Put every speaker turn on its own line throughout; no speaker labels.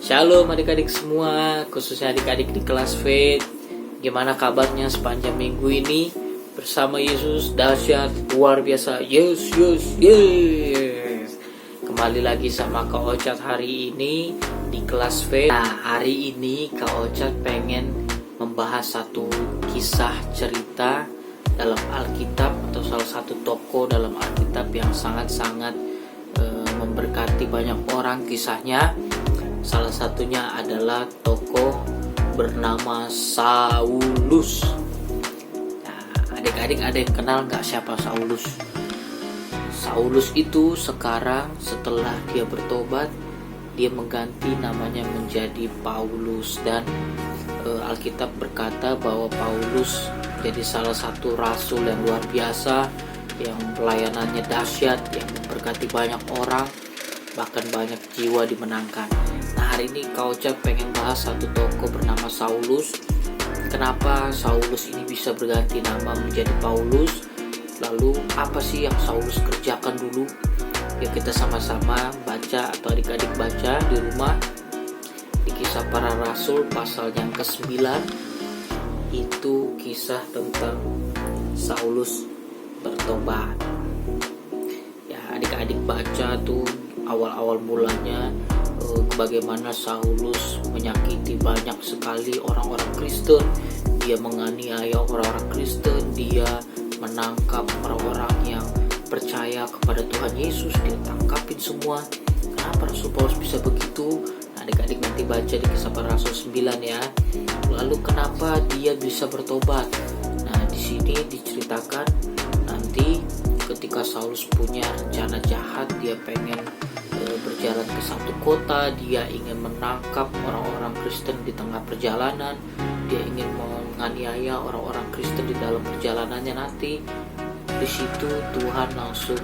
Shalom adik-adik semua, khususnya adik-adik di kelas faith. Gimana kabarnya sepanjang minggu ini? Bersama Yesus dahsyat, luar biasa. Yes. Kembali lagi sama Kak Ocat hari ini di kelas faith. Nah, hari ini Kak Ocat pengen membahas satu kisah cerita dalam Alkitab atau salah satu tokoh dalam Alkitab yang sangat-sangat memberkati banyak orang kisahnya. Salah satunya adalah tokoh bernama Saulus. Nah, adik-adik ada yang kenal nggak siapa Saulus? Saulus itu sekarang setelah dia bertobat, dia mengganti namanya menjadi Paulus. Dan Alkitab berkata bahwa Paulus jadi salah satu rasul yang luar biasa, yang pelayanannya dahsyat, yang memberkati banyak orang, bahkan banyak jiwa dimenangkan. Nah, hari ini Kak Ocat pengen bahas satu tokoh bernama Saulus. Kenapa Saulus ini bisa berganti nama menjadi Paulus? Lalu apa sih yang Saulus kerjakan dulu? Ya, kita sama-sama baca atau adik-adik baca di rumah di Kisah Para Rasul pasal yang ke-9. Itu kisah tentang Saulus bertobat. Ya, adik-adik baca tuh awal-awal mulanya bagaimana Saulus menyakiti banyak sekali orang-orang Kristen. Dia menganiaya orang-orang Kristen, dia menangkap orang-orang yang percaya kepada Tuhan Yesus, dia tangkapin semua. Kenapa Rasul Paulus bisa begitu? Nah, adik-adik nanti baca di Kisah Para Rasul 9 ya. Lalu kenapa dia bisa bertobat? Nah, di sini diceritakan nanti ketika Saulus punya rencana jahat, dia pengen berjalan ke satu kota, dia ingin menangkap orang-orang Kristen di tengah perjalanan, dia ingin menganiaya orang-orang Kristen di dalam perjalanannya nanti. Di situ Tuhan langsung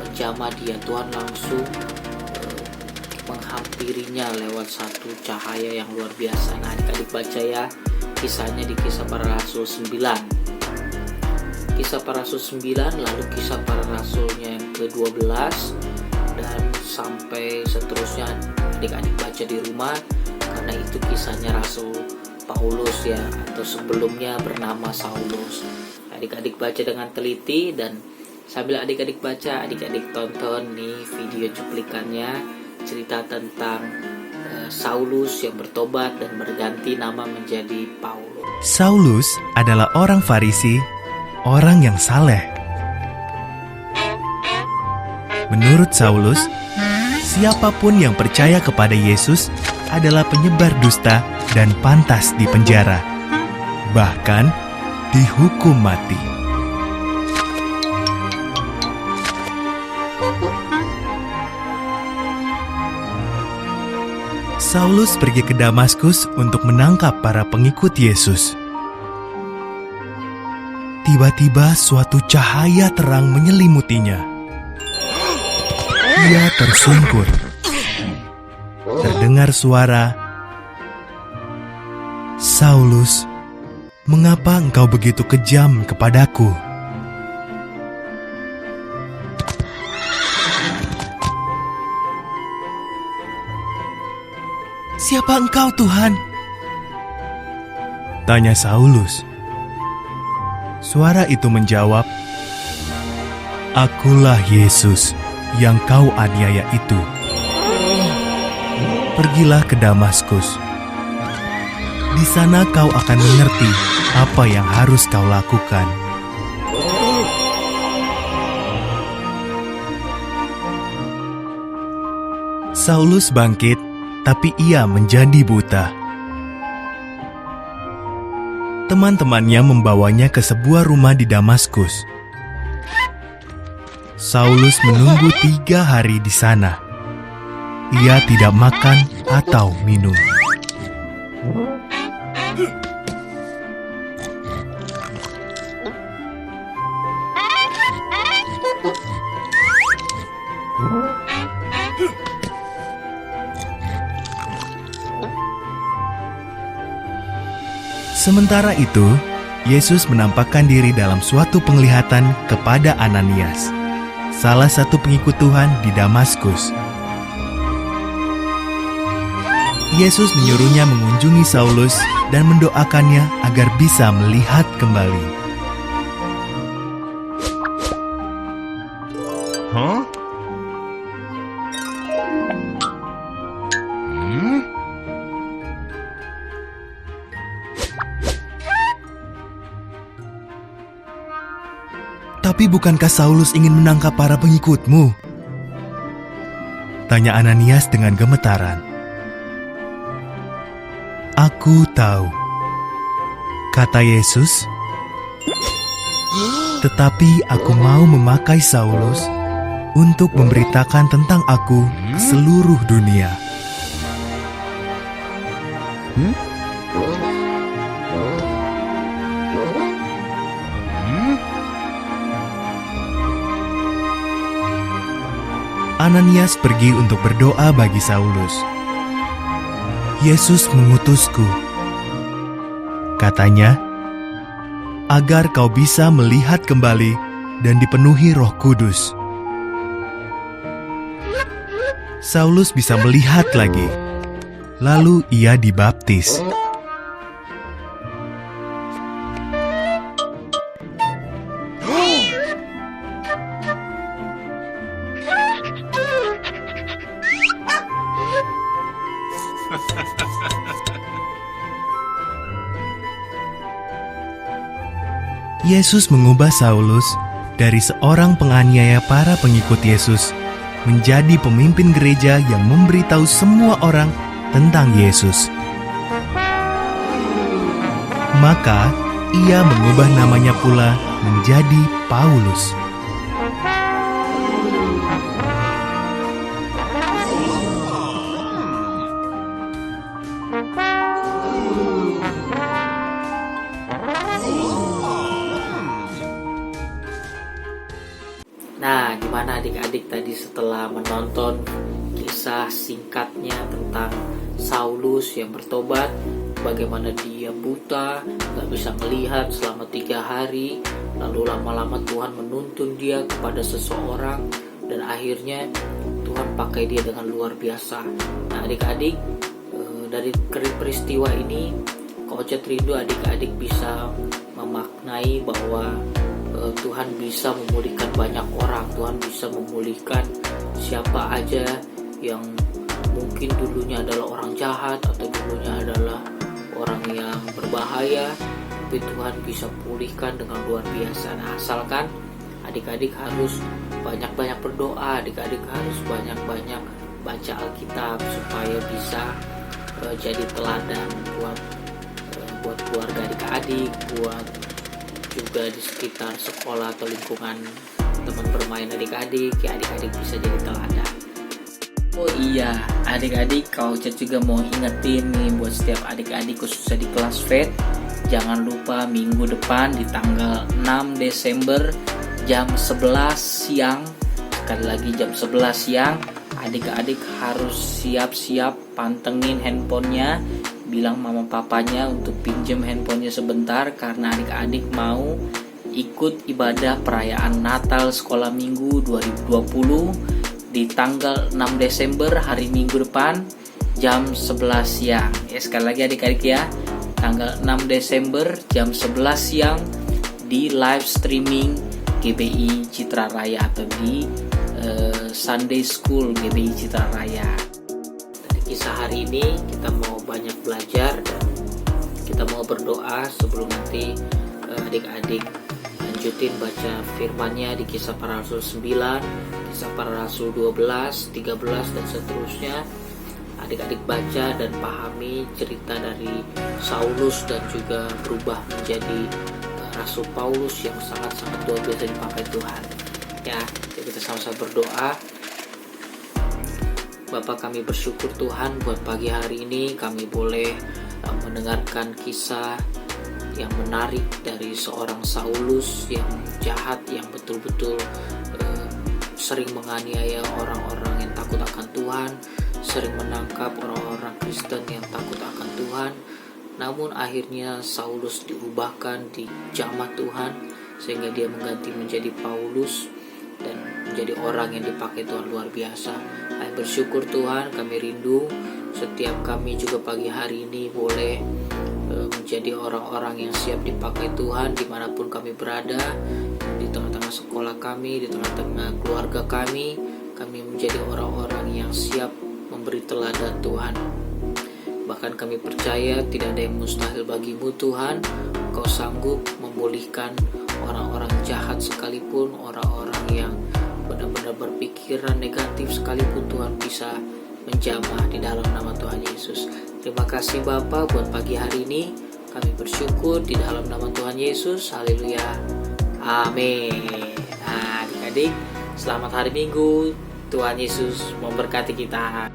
menjamah dia, Tuhan langsung menghampirinya lewat satu cahaya yang luar biasa. Nah, adik-adik baca ya kisahnya di Kisah Para Rasul 9. Kisah Para Rasul 9, lalu Kisah Para Rasulnya yang ke-12 dan sampai seterusnya. Adik-adik baca di rumah karena itu kisahnya Rasul Paulus ya, atau sebelumnya bernama Saulus. Adik-adik baca dengan teliti, dan sambil adik-adik baca, adik-adik tonton nih video cuplikannya, cerita tentang Saulus yang bertobat dan berganti nama menjadi Paulus.
Saulus adalah orang Farisi, orang yang saleh. Menurut Saulus, siapapun yang percaya kepada Yesus adalah penyebar dusta dan pantas dipenjara, bahkan dihukum mati. Saulus pergi ke Damaskus untuk menangkap para pengikut Yesus. Tiba-tiba suatu cahaya terang menyelimutinya. Ia tersungkur. Terdengar suara, "Saulus, mengapa engkau begitu kejam kepadaku?" "Siapa engkau, Tuhan?" tanya Saulus. Suara itu menjawab, "Akulah Yesus yang kau aniaya itu. Pergilah ke Damaskus. Di sana kau akan mengerti apa yang harus kau lakukan." Saulus bangkit, tapi ia menjadi buta. Teman-temannya membawanya ke sebuah rumah di Damaskus. Saulus menunggu 3 hari di sana. Ia tidak makan atau minum. Sementara itu, Yesus menampakkan diri dalam suatu penglihatan kepada Ananias, salah satu pengikut Tuhan di Damaskus. Yesus menyuruhnya mengunjungi Saulus dan mendoakannya agar bisa melihat kembali. Tapi bukankah Saulus ingin menangkap para pengikutmu? Tanya Ananias dengan gemetaran. Aku tahu, kata Yesus. Tetapi aku mau memakai Saulus untuk memberitakan tentang aku ke seluruh dunia. Ananias pergi untuk berdoa bagi Saulus. Yesus mengutusku, katanya, agar kau bisa melihat kembali dan dipenuhi Roh Kudus. Saulus bisa melihat lagi, lalu ia dibaptis. Yesus mengubah Saulus dari seorang penganiaya para pengikut Yesus menjadi pemimpin gereja yang memberitahu semua orang tentang Yesus. Maka ia mengubah namanya pula menjadi Paulus.
Nah, gimana adik-adik tadi setelah menonton kisah singkatnya tentang Saulus yang bertobat, bagaimana dia buta, gak bisa melihat selama 3 hari, lalu lama-lama Tuhan menuntun dia kepada seseorang, dan akhirnya Tuhan pakai dia dengan luar biasa. Nah adik-adik, dari peristiwa ini, Kak Ocha rindu adik-adik bisa memaknai bahwa Tuhan bisa memulihkan banyak orang. Tuhan bisa memulihkan siapa aja yang mungkin dulunya adalah orang jahat atau dulunya adalah orang yang berbahaya, tapi Tuhan bisa pulihkan dengan luar biasa. Nah, asalkan adik-adik harus banyak-banyak berdoa, adik-adik harus banyak-banyak baca Alkitab supaya bisa jadi teladan buat keluarga adik-adik, buat juga di sekitar sekolah atau lingkungan teman bermain adik-adik, ya adik-adik bisa jadi teladan. Oh iya, adik-adik, Kak Ocha juga mau ingetin nih buat setiap adik-adik khususnya di kelas FED, jangan lupa minggu depan di tanggal 6 Desember jam 11 siang, sekali lagi jam 11 siang, adik-adik harus siap-siap pantengin handphonenya, bilang mama papanya untuk pinjem handphonenya sebentar karena adik-adik mau ikut ibadah perayaan Natal Sekolah Minggu 2020 di tanggal 6 Desember hari Minggu depan jam 11 siang. Ya, sekali lagi adik-adik ya, tanggal 6 Desember jam 11 siang di live streaming GBI Citra Raya atau di Sunday School GBI Citra Raya. Kisah hari ini kita mau banyak belajar dan kita mau berdoa sebelum nanti adik-adik lanjutin baca firman-Nya di Kisah Para Rasul 9, Kisah Para Rasul 12, 13 dan seterusnya. Adik-adik baca dan pahami cerita dari Saulus dan juga berubah menjadi Rasul Paulus yang sangat-sangat luar biasa dipakai Tuhan. Ya, kita sama-sama berdoa. Bapak, kami bersyukur Tuhan buat pagi hari ini kami boleh mendengarkan kisah yang menarik dari seorang Saulus yang jahat, yang betul-betul sering menganiaya orang-orang yang takut akan Tuhan, sering menangkap orang-orang Kristen yang takut akan Tuhan. Namun akhirnya Saulus diubahkan di jamah Tuhan sehingga dia mengganti menjadi Paulus dan menjadi orang yang dipakai Tuhan luar biasa. Kami bersyukur Tuhan, kami rindu setiap kami juga pagi hari ini boleh menjadi orang-orang yang siap dipakai Tuhan dimanapun kami berada, di tengah-tengah sekolah kami, di tengah-tengah keluarga kami menjadi orang-orang yang siap memberi teladan Tuhan. Bahkan kami percaya tidak ada yang mustahil bagimu Tuhan. Engkau sanggup memulihkan orang-orang jahat sekalipun, orang-orang yang benar-benar berpikiran negatif sekalipun, Tuhan bisa menjamah di dalam nama Tuhan Yesus. Terima kasih Bapa buat pagi hari ini. Kami bersyukur di dalam nama Tuhan Yesus. Haleluya. Amin. Nah, adik-adik, selamat hari Minggu. Tuhan Yesus memberkati kita.